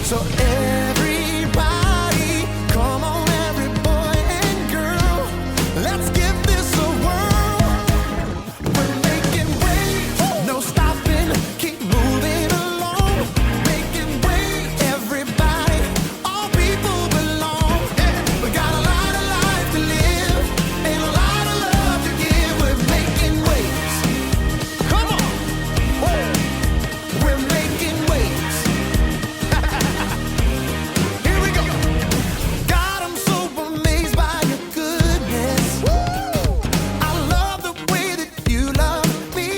So everybody, come on, every boy and girl, let's give this a whirl. We're making waves, no stopping, keep moving along. Making waves, everybody, all people belong. We got a lot of life to live and a lot of love to give. We're making waves. Come on, we're making waves. Here we go. God, I'm so amazed by your goodness. I love the way that you love me.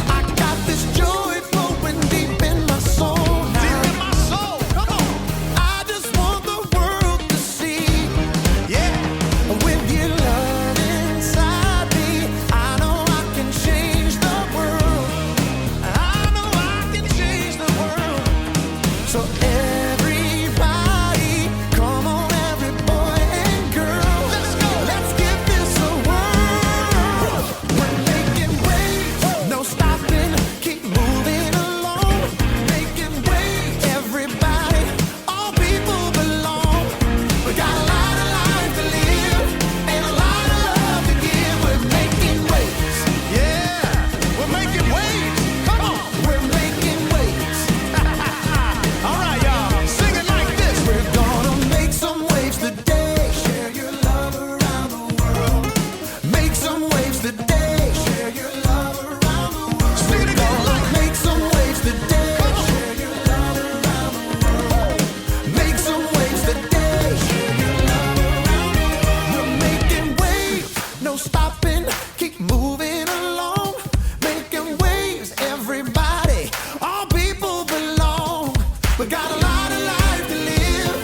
I got this joy flowing deep in my soul now. Deep in my soul, come on. I just want the world to see. Yeah. With your love inside me, I know I can change the world. I know I can change the world. So everybody, come on, every boy and girl, let's go. Let's give this a whirl. We're making waves, no stopping, keep moving along. Making waves, everybody, all people belong. We got a lot of life to live and a lot of love to give. We're making waves. Yeah, we're making waves. Come on, we're making waves. All right, y'all, sing it like this. We're gonna make some waves today. Share your love around the world. Make some waves today. Share your love around the world. Sing it again. Make some waves today. Share your love around the world. Make some waves today. Share your love around the world. We're making waves, no stopping, keep moving along. Making waves, everybody, all people belong. We got a lot of life to live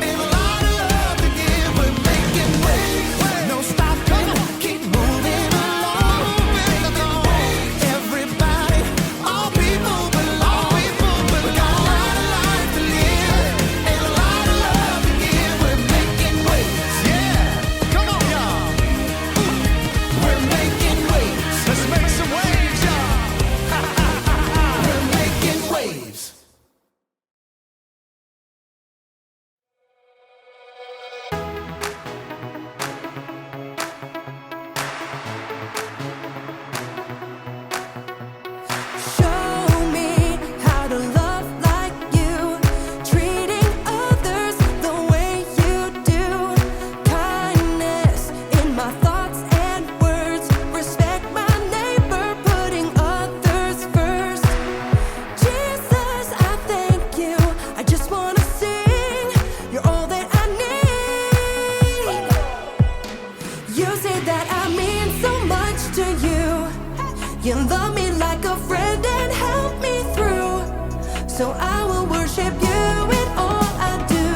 and a lot of love to give. We're making waves, no stopping, keep moving along. Making waves, everybody, all people belong. We got a lot of life to live and a lot of love to give. We're making waves, yeah. Come on, y'all. We're making waves. Let's make some waves, y'all. We're making waves. Show me how to love like you, treating others the way you do. Kindness in my thoughts and words, respect my neighbor, putting others first. Jesus, I thank you. I just wanna sing. You're all that I need. You say that I mean so much to you. You love me like a friend and help me through. So I will worship you in all I do.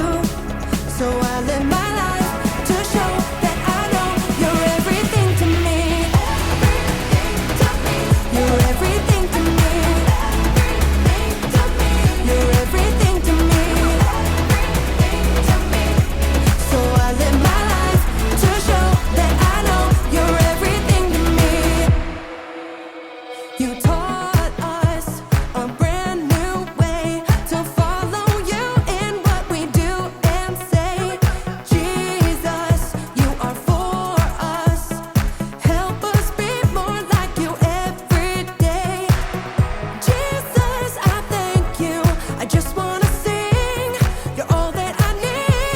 So I live my life to show that I know you're everything to me. You're everything to me. You're everything to me. So I live my life to show that I know you're everything to me. You taught us a brand new way to follow you in what we do and say. Jesus, you are for us. Help us be more like you every day. Jesus, I thank you. I just wanna sing. You're all that I need.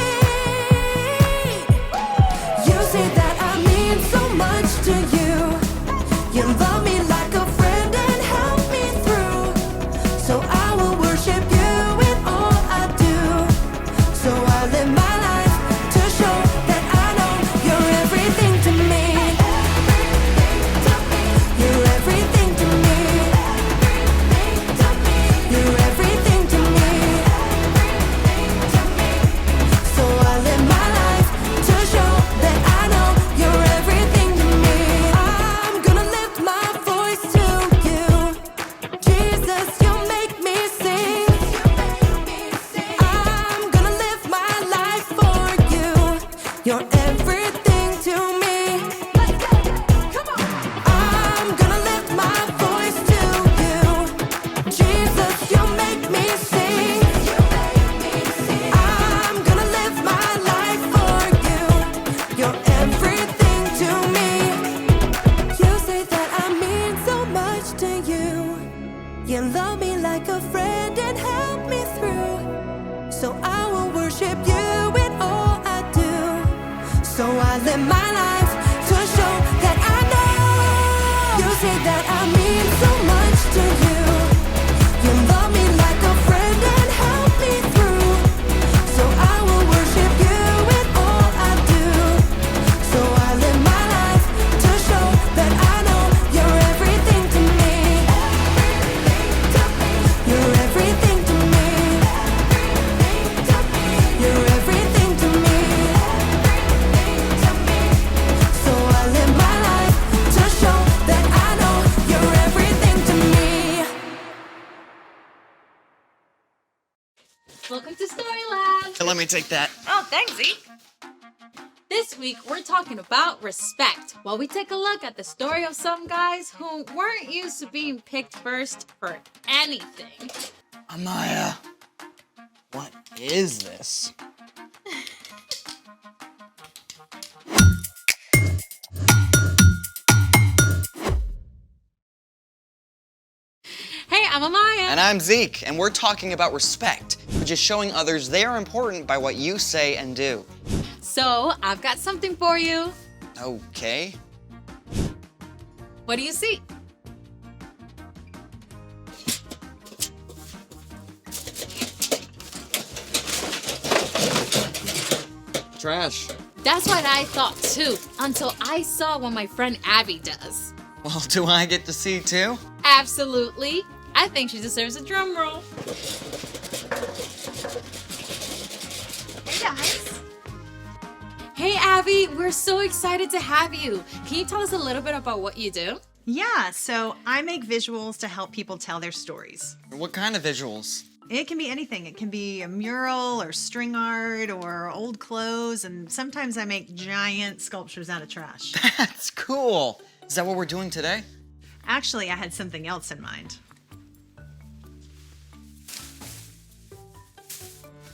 You say that I mean so much to you. You love me like a friend and help me through. So I will worship you in all I do. So I live my life to show that I know you're everything to me. You're everything to me. You're everything to me. So I live my life to show that I know you're everything to me. I'm gonna lift my voice to you. Jesus, you make me sing. I'm gonna live my life for you. You're everything to me. I'm gonna lift my voice to you. Jesus, you make me sing. I live my life to show that I know. You say that I mean so much to you. You love me like a friend and help me through. So I will worship you with all I do. So I live my life to show that I know you're everything to me. You're everything to me. You're everything to me. So I live my life to show that I know you're everything to me. Welcome to Story Lab. Let me take that. Oh, thanks, Zeke. This week, we're talking about respect while we take a look at the story of some guys who weren't used to being picked first for anything. Amaya, what is this? Hey, I'm Amaya. And I'm Zeke, and we're talking about respect, which is showing others they are important by what you say and do. So, I've got something for you. Okay. What do you see? Trash. That's what I thought too, until I saw what my friend Abby does. Well, do I get to see too? Absolutely. I think she deserves a drum roll. Hey guys. Hey Abby, we're so excited to have you. Can you tell us a little bit about what you do? Yeah, so I make visuals to help people tell their stories. What kind of visuals? It can be anything. It can be a mural or string art or old clothes, and sometimes I make giant sculptures out of trash. That's cool. Is that what we're doing today? Actually, I had something else in mind.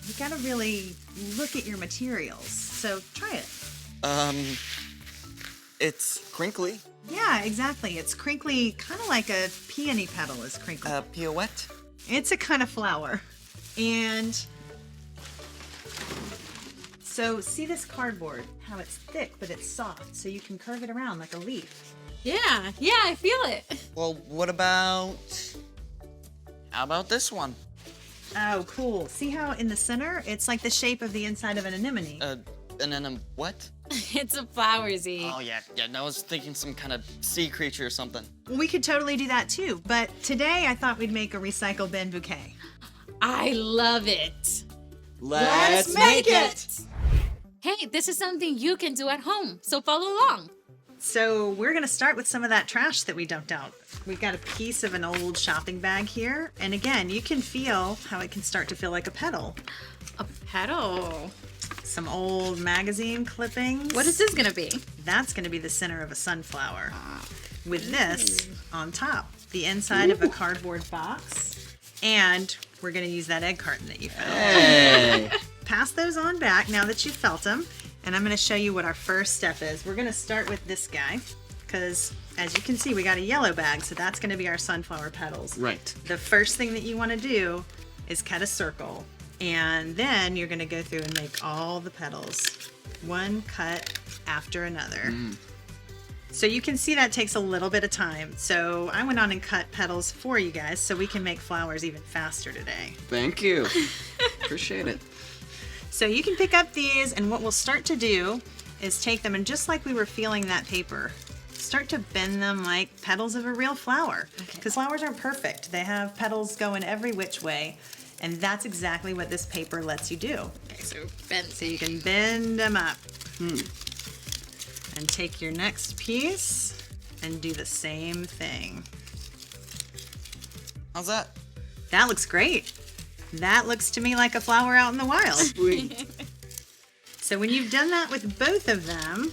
You gotta really look at your materials, so try it. It's crinkly. Yeah, exactly. It's crinkly, kind of like a peony petal is crinkly. Pirouette? It's a kind of flower. And so see this cardboard, how it's thick, but it's soft, so you can curve it around like a leaf. Yeah, I feel it. Well, how about this one? Oh, cool. See how in the center, it's like the shape of the inside of an anemone. And then what? It's a flower, Z. Oh, yeah, I was thinking some kind of sea creature or something. We could totally do that too, but today I thought we'd make a recycle bin bouquet. I love it. Let's make it! Hey, this is something you can do at home, so follow along. So we're gonna start with some of that trash that we dumped out. We've got a piece of an old shopping bag here, and again, you can feel how it can start to feel like a petal. A petal. Some old magazine clippings. What is this gonna be? That's gonna be the center of a sunflower. With this on top, the inside of a cardboard box, and we're gonna use that egg carton that you found. Hey! Pass those on back now that you've felt them, and I'm gonna show you what our first step is. We're gonna start with this guy, because as you can see, we got a yellow bag, so that's gonna be our sunflower petals. Right. The first thing that you wanna do is cut a circle, and then you're gonna go through and make all the petals, one cut after another. So you can see that takes a little bit of time. So I went on and cut petals for you guys so we can make flowers even faster today. Thank you. Appreciate it. So you can pick up these, and what we'll start to do is take them, and just like we were feeling that paper, start to bend them like petals of a real flower. Because flowers aren't perfect. They have petals going every which way, and that's exactly what this paper lets you do. Okay, so bend. So you can bend them up. And take your next piece and do the same thing. How's that? That looks great. That looks to me like a flower out in the wild. Sweet. So when you've done that with both of them,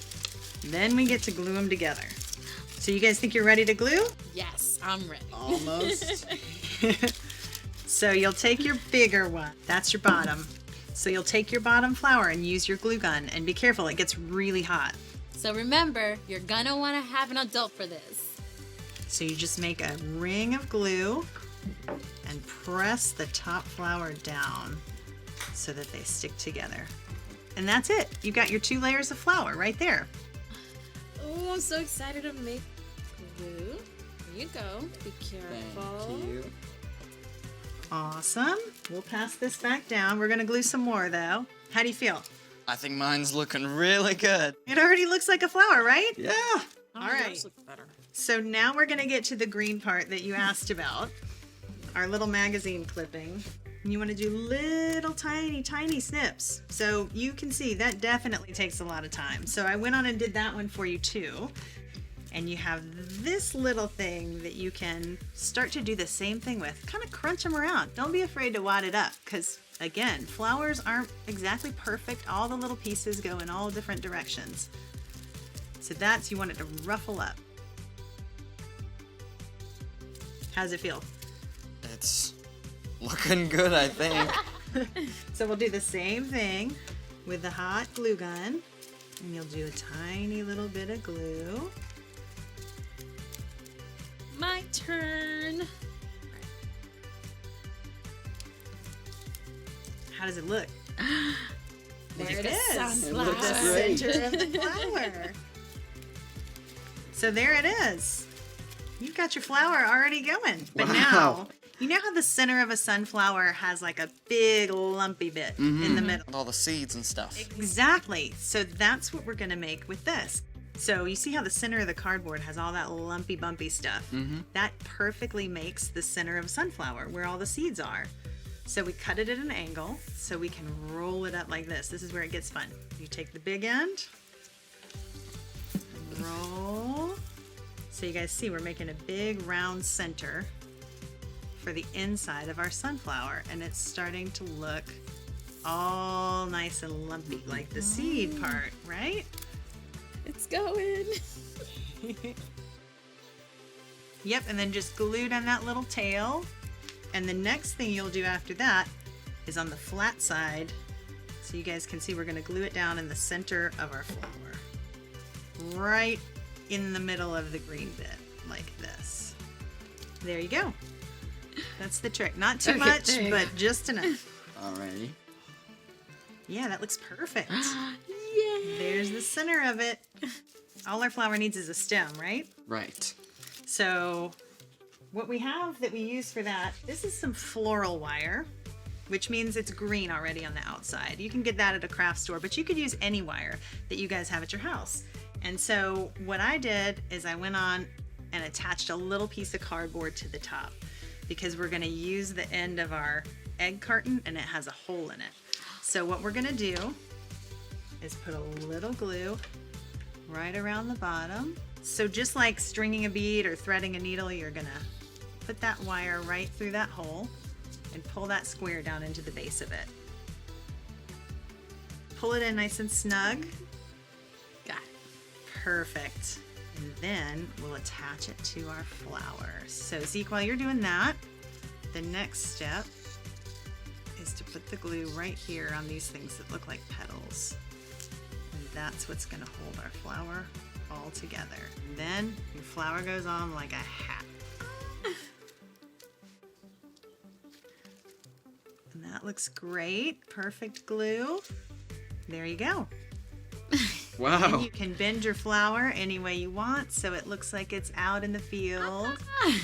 then we get to glue them together. So you guys think you're ready to glue? Yes, I'm ready. Almost. So you'll take your bigger one. That's your bottom. So you'll take your bottom flower and use your glue gun, and be careful, it gets really hot. So remember, you're gonna wanna have an adult for this. So you just make a ring of glue and press the top flower down so that they stick together. And that's it. You got your 2 layers of flour right there. Oh, I'm so excited to make glue. Here you go. Be careful. Thank you. Awesome. We'll pass this back down. We're gonna glue some more though. How do you feel? I think mine's looking really good. It already looks like a flower, right? Yeah. Oh, All right. yours look better. So now we're gonna get to the green part that you asked about. Our little magazine clipping. And you wanna do little tiny snips. So you can see that definitely takes a lot of time. So I went on and did that one for you too. And you have this little thing that you can start to do the same thing with. Kind of crunch them around. Don't be afraid to wad it up because, again, flowers aren't exactly perfect. All the little pieces go in all different directions. So you want it to ruffle up. How's it feel? It's looking good, I think. So we'll do the same thing with the hot glue gun. And you'll do a tiny little bit of glue. My turn. How does it look? There it The is. sunflower. It looks The great. center of the flower. So there it is. You've got your flower already going. But Wow. now, you know how the center of a sunflower has like a big lumpy bit in the middle? With all the seeds and stuff. Exactly. So that's what we're going to make with this. So you see how the center of the cardboard has all that lumpy bumpy stuff? That perfectly makes the center of a sunflower where all the seeds are. So we cut it at an angle so we can roll it up like this. This is where it gets fun. You take the big end, roll. So you guys see we're making a big round center for the inside of our sunflower, and it's starting to look all nice and lumpy like the seed part, right? It's going. Yep, and then just glue down that little tail. And the next thing you'll do after that is on the flat side. So you guys can see we're gonna glue it down in the center of our flower. Right in the middle of the green bit, like this. There you go. That's the trick. Not too Okay, much, there you but just enough. Alrighty. Yeah, that looks perfect. Yay. There's the center of it. All our flower needs is a stem, right? Right. So what we have that we use for that, this is some floral wire, which means it's green already on the outside. You can get that at a craft store, but you could use any wire that you guys have at your house. And so what I did is I went on and attached a little piece of cardboard to the top because we're gonna use the end of our egg carton and it has a hole in it. So what we're gonna do is put a little glue right around the bottom. So just like stringing a bead or threading a needle, you're gonna put that wire right through that hole and pull that square down into the base of it. Pull it in nice and snug. Got it. Perfect. And then we'll attach it to our flower. So Zeke, while you're doing that, the next step is to put the glue right here on these things that look like petals. And that's what's gonna hold our flower all together. And then your flower goes on like a hat. And that looks great. Perfect glue. There you go. Wow. You can bend your flower any way you want so it looks like it's out in the field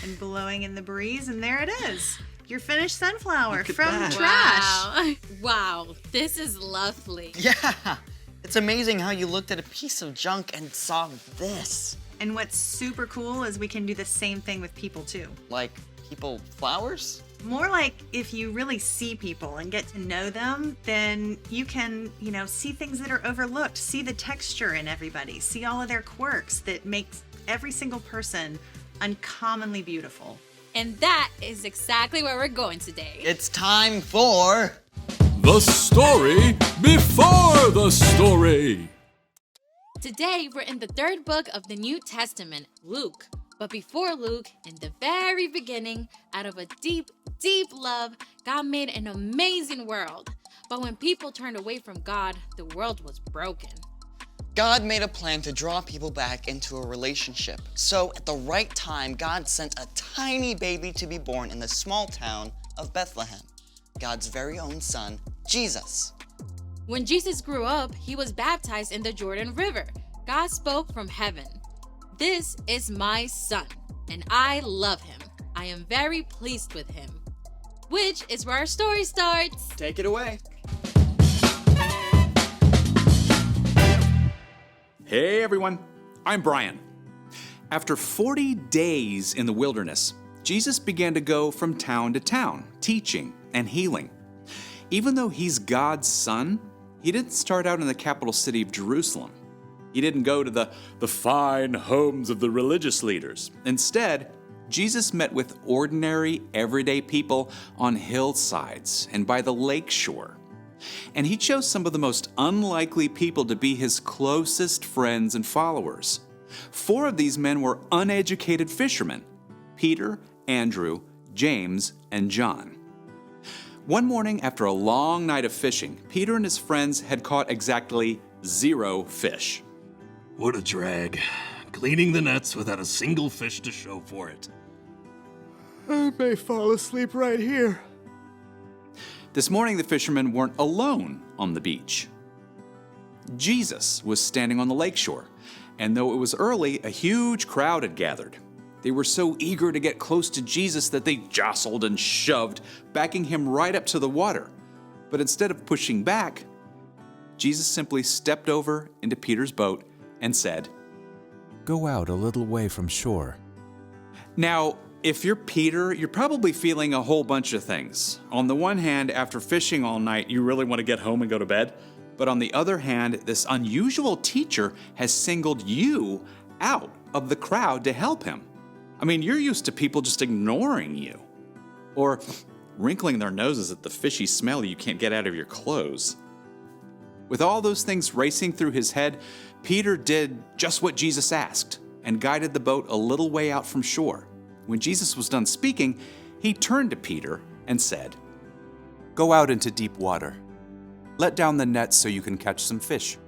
and blowing in the breeze. And there it is. Your finished sunflower Look at from that. trash. Wow. Wow. This is lovely. Yeah! It's amazing how you looked at a piece of junk and saw this. And what's super cool is we can do the same thing with people too. Like, people flowers? More like if you really see people and get to know them, then you can, see things that are overlooked, see the texture in everybody, see all of their quirks that makes every single person uncommonly beautiful. And that is exactly where we're going today. It's time for... The story before the story. Today, we're in the third book of the New Testament, Luke. But before Luke, in the very beginning, out of a deep, deep love, God made an amazing world. But when people turned away from God, the world was broken. God made a plan to draw people back into a relationship. So, at the right time, God sent a tiny baby to be born in the small town of Bethlehem. God's very own son, Jesus. When Jesus grew up, he was baptized in the Jordan River. God spoke from heaven. This is my son, and I love him. I am very pleased with him. Which is where our story starts. Take it away. Hey everyone, I'm Brian. After 40 days in the wilderness, Jesus began to go from town to town, teaching and healing. Even though he's God's son, he didn't start out in the capital city of Jerusalem. He didn't go to the fine homes of the religious leaders. Instead, Jesus met with ordinary, everyday people on hillsides and by the lake shore. And he chose some of the most unlikely people to be his closest friends and followers. 4 of these men were uneducated fishermen: Peter, Andrew, James, and John. One morning after a long night of fishing, Peter and his friends had caught exactly 0 fish. What a drag. Cleaning the nets without a single fish to show for it. I may fall asleep right here. This morning, the fishermen weren't alone on the beach. Jesus was standing on the lakeshore, and though it was early, a huge crowd had gathered. They were so eager to get close to Jesus that they jostled and shoved, backing him right up to the water. But instead of pushing back, Jesus simply stepped over into Peter's boat and said, Go out a little way from shore. Now, if you're Peter, you're probably feeling a whole bunch of things. On the one hand, after fishing all night, you really want to get home and go to bed. But on the other hand, this unusual teacher has singled you out of the crowd to help him. I mean, you're used to people just ignoring you, or wrinkling their noses at the fishy smell you can't get out of your clothes. With all those things racing through his head, Peter did just what Jesus asked and guided the boat a little way out from shore. When Jesus was done speaking, he turned to Peter and said, Go out into deep water. Let down the nets so you can catch some fish.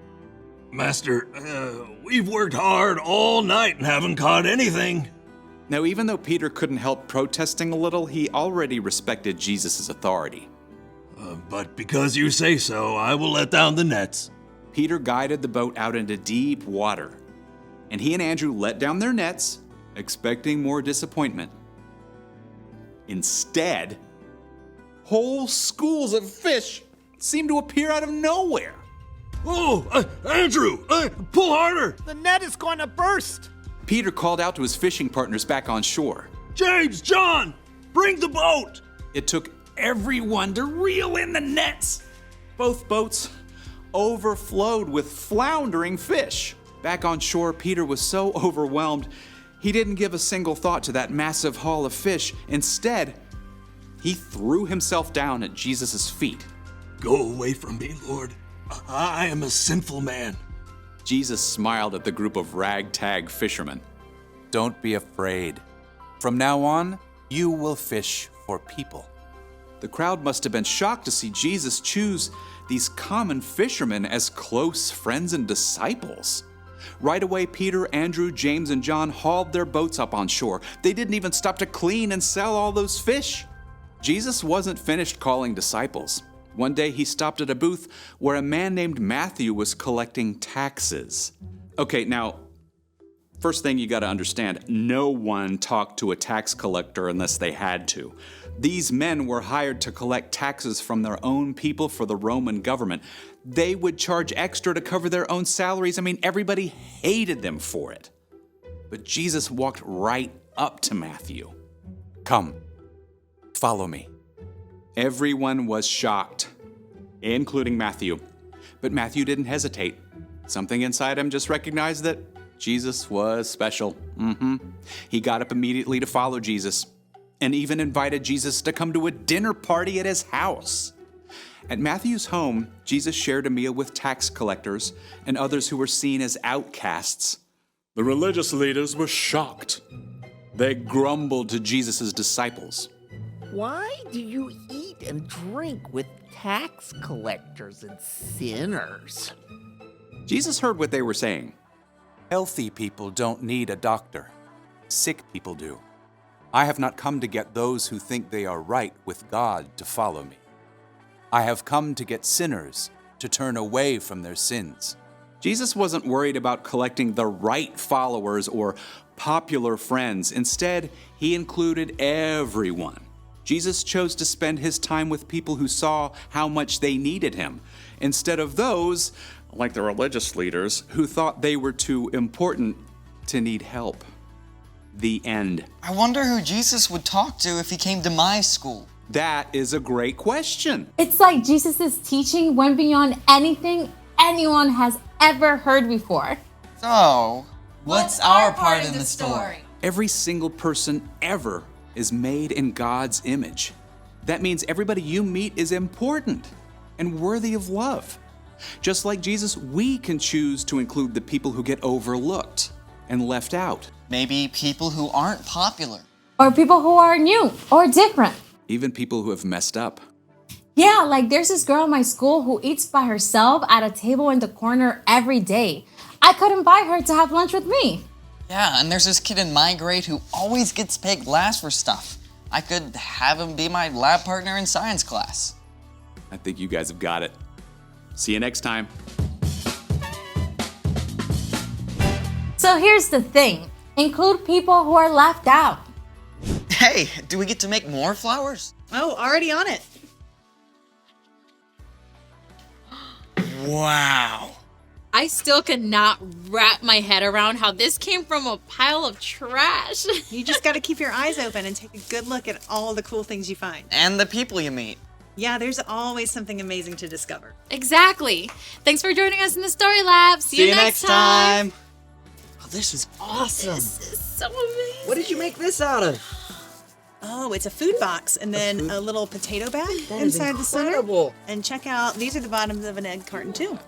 Master, we've worked hard all night and haven't caught anything. Now, even though Peter couldn't help protesting a little, he already respected Jesus' authority. But because you say so, I will let down the nets. Peter guided the boat out into deep water, and he and Andrew let down their nets, expecting more disappointment. Instead, whole schools of fish seemed to appear out of nowhere. Oh, Andrew, pull harder! The net is going to burst! Peter called out to his fishing partners back on shore. James, John, bring the boat! It took everyone to reel in the nets. Both boats overflowed with floundering fish. Back on shore, Peter was so overwhelmed, he didn't give a single thought to that massive haul of fish. Instead, he threw himself down at Jesus' feet. Go away from me, Lord. I am a sinful man. Jesus smiled at the group of ragtag fishermen. Don't be afraid. From now on, you will fish for people. The crowd must have been shocked to see Jesus choose these common fishermen as close friends and disciples. Right away, Peter, Andrew, James, and John hauled their boats up on shore. They didn't even stop to clean and sell all those fish. Jesus wasn't finished calling disciples. One day he stopped at a booth where a man named Matthew was collecting taxes. Okay, now, first thing you gotta understand, no one talked to a tax collector unless they had to. These men were hired to collect taxes from their own people for the Roman government. They would charge extra to cover their own salaries. I mean, everybody hated them for it. But Jesus walked right up to Matthew. Come, follow me. Everyone was shocked, including Matthew. But Matthew didn't hesitate. Something inside him just recognized that Jesus was special. He got up immediately to follow Jesus, and even invited Jesus to come to a dinner party at his house. At Matthew's home, Jesus shared a meal with tax collectors and others who were seen as outcasts. The religious leaders were shocked. They grumbled to Jesus' disciples. Why do you eat and drink with tax collectors and sinners? Jesus heard what they were saying. Healthy people don't need a doctor. Sick people do. I have not come to get those who think they are right with God to follow me. I have come to get sinners to turn away from their sins. Jesus wasn't worried about collecting the right followers or popular friends. Instead, he included everyone. Jesus chose to spend his time with people who saw how much they needed him, instead of those, like the religious leaders, who thought they were too important to need help. The end. I wonder who Jesus would talk to if he came to my school. That is a great question. It's like Jesus' teaching went beyond anything anyone has ever heard before. So, what's our part in the story? Every single person ever is made in God's image. That means everybody you meet is important and worthy of love. Just like Jesus, we can choose to include the people who get overlooked and left out. Maybe people who aren't popular. Or people who are new or different. Even people who have messed up. Yeah, like there's this girl in my school who eats by herself at a table in the corner every day. I could invite her to have lunch with me. Yeah, and there's this kid in my grade who always gets picked last for stuff. I could have him be my lab partner in science class. I think you guys have got it. See you next time. So here's the thing. Include people who are left out. Hey, do we get to make more flowers? Oh, already on it. Wow. I still cannot wrap my head around how this came from a pile of trash. You just got to keep your eyes open and take a good look at all the cool things you find. And the people you meet. Yeah, there's always something amazing to discover. Exactly. Thanks for joining us in the Story Lab. See you next time. Oh, this is awesome. This is so amazing. What did you make this out of? Oh, it's a food box and then a little potato bag That is inside the center. incredible. And check out, these are the bottoms of an egg carton too.